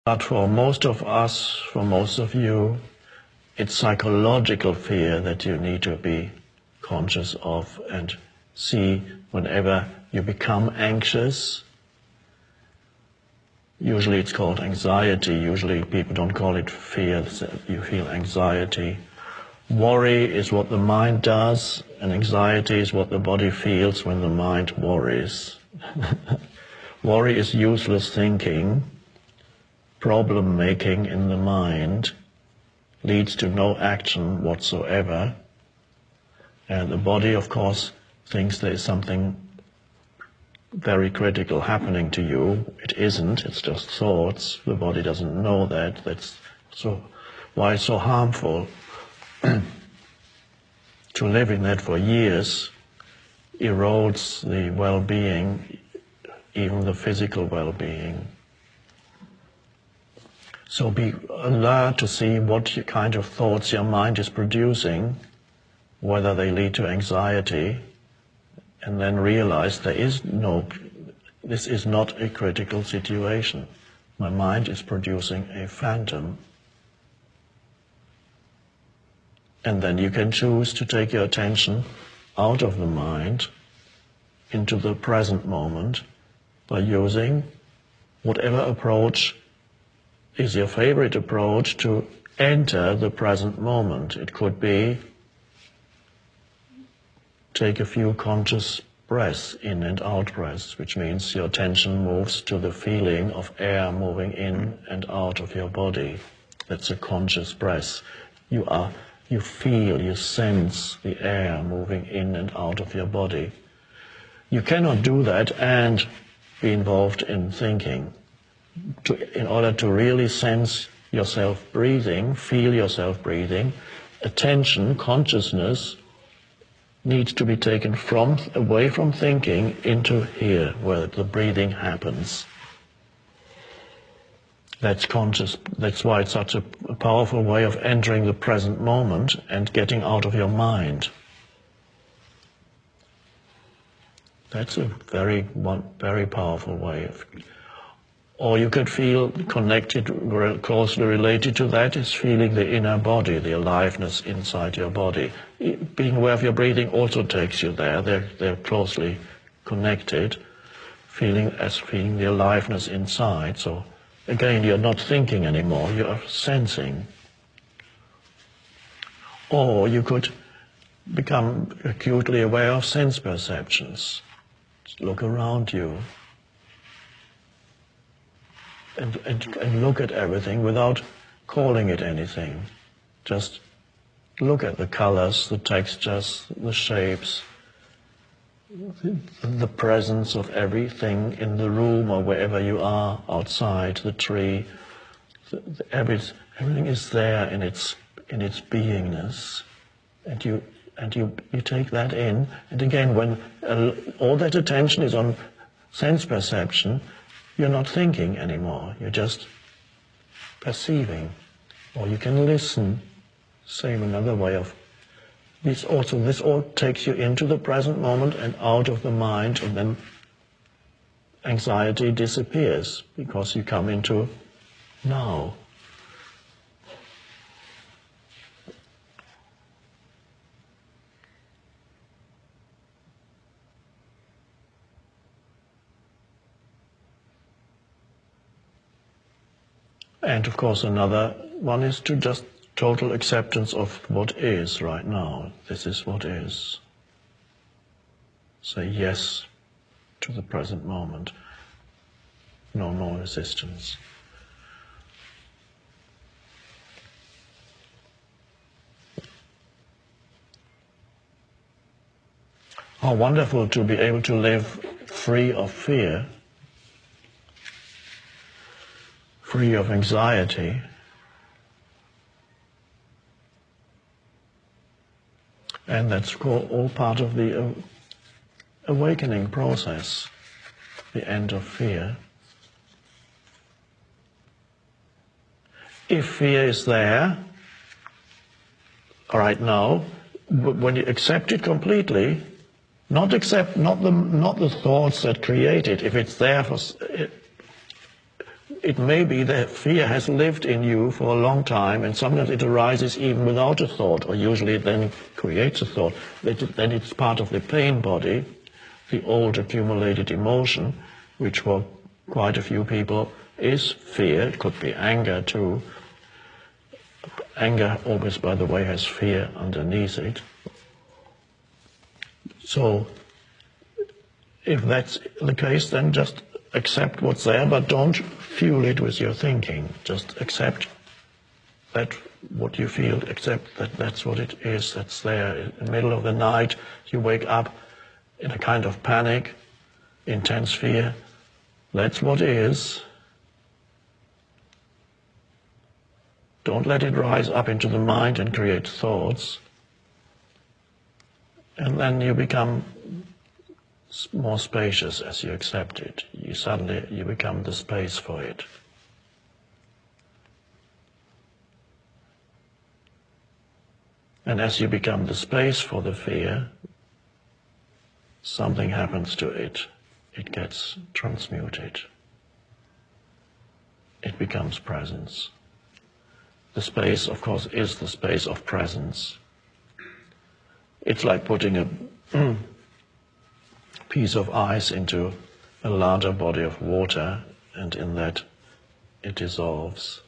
But for most of us, for most of you, it's psychological fear that you need to be conscious of and see whenever you become anxious. Usually it's called anxiety. Usually people don't call it fear. You feel anxiety. Worry is what the mind does, and anxiety is what the body feels when the mind worries. Worry is useless thinking. Problem making in the mind leads to no action whatsoever. And the body, of course, thinks there is something very critical happening to you. It isn't, it's just thoughts. The body doesn't know that. That's so why it's so harmful. To live in that for years erodes the well-being, even the physical well-being. So be alert to see what kind of thoughts your mind is producing, whether they lead to anxiety, and then realize this is not a critical situation. My mind is producing a phantom. And then you can choose to take your attention out of the mind into the present moment by using whatever approach is your favorite approach to enter the present moment. It could be take a few conscious breaths, in and out breaths, which means your attention moves to the feeling of air moving in and out of your body. That's a conscious breath. You feel, you sense the air moving in and out of your body. You cannot do that and be involved in thinking. In order to really sense yourself breathing, feel yourself breathing, attention, consciousness needs to be taken away from thinking into here, where the breathing happens. That's conscious. That's why it's such a powerful way of entering the present moment and getting out of your mind. That's a very powerful way of. Or you could feel connected, closely related to that is feeling the inner body, the aliveness inside your body. Being aware of your breathing also takes you there. They're closely connected. Feeling the aliveness inside. So again, you're not thinking anymore, you're sensing. Or you could become acutely aware of sense perceptions. Just look around you. And look at everything without calling it anything. Just look at the colors, the textures, the shapes, the presence of everything in the room or wherever you are, outside, the tree. Everything is there in its beingness, and you take that in. And again, when all that attention is on sense perception, you're not thinking anymore, you're just perceiving. Or you can listen, same another way of this all takes you into the present moment and out of the mind, and then anxiety disappears because you come into now. And of course another one is to just total acceptance of what is right now. This is what is. Say yes to the present moment. No more resistance. How wonderful to be able to live free of fear, free of anxiety. And that's all part of the awakening process, the end of fear. If fear is there, right now, when you accept it completely, not the thoughts that create it, if it's there it may be that fear has lived in you for a long time, and sometimes it arises even without a thought, or usually it then creates a thought. Then it's part of the pain body, the old accumulated emotion, which for quite a few people is fear. It could be anger too. Anger always, by the way, has fear underneath it. So if that's the case, then just accept what's there, but don't fuel it with your thinking. Just accept that what you feel, accept that that's what it is, that's there. In the middle of the night, you wake up in a kind of panic, intense fear. That's what is. Don't let it rise up into the mind and create thoughts. And then you become more spacious as you accept it. You become the space for it. And as you become the space for the fear, something happens to it. It gets transmuted. It becomes presence. The space, of course, is the space of presence. It's like putting a piece of ice into a larger body of water, and in that it dissolves.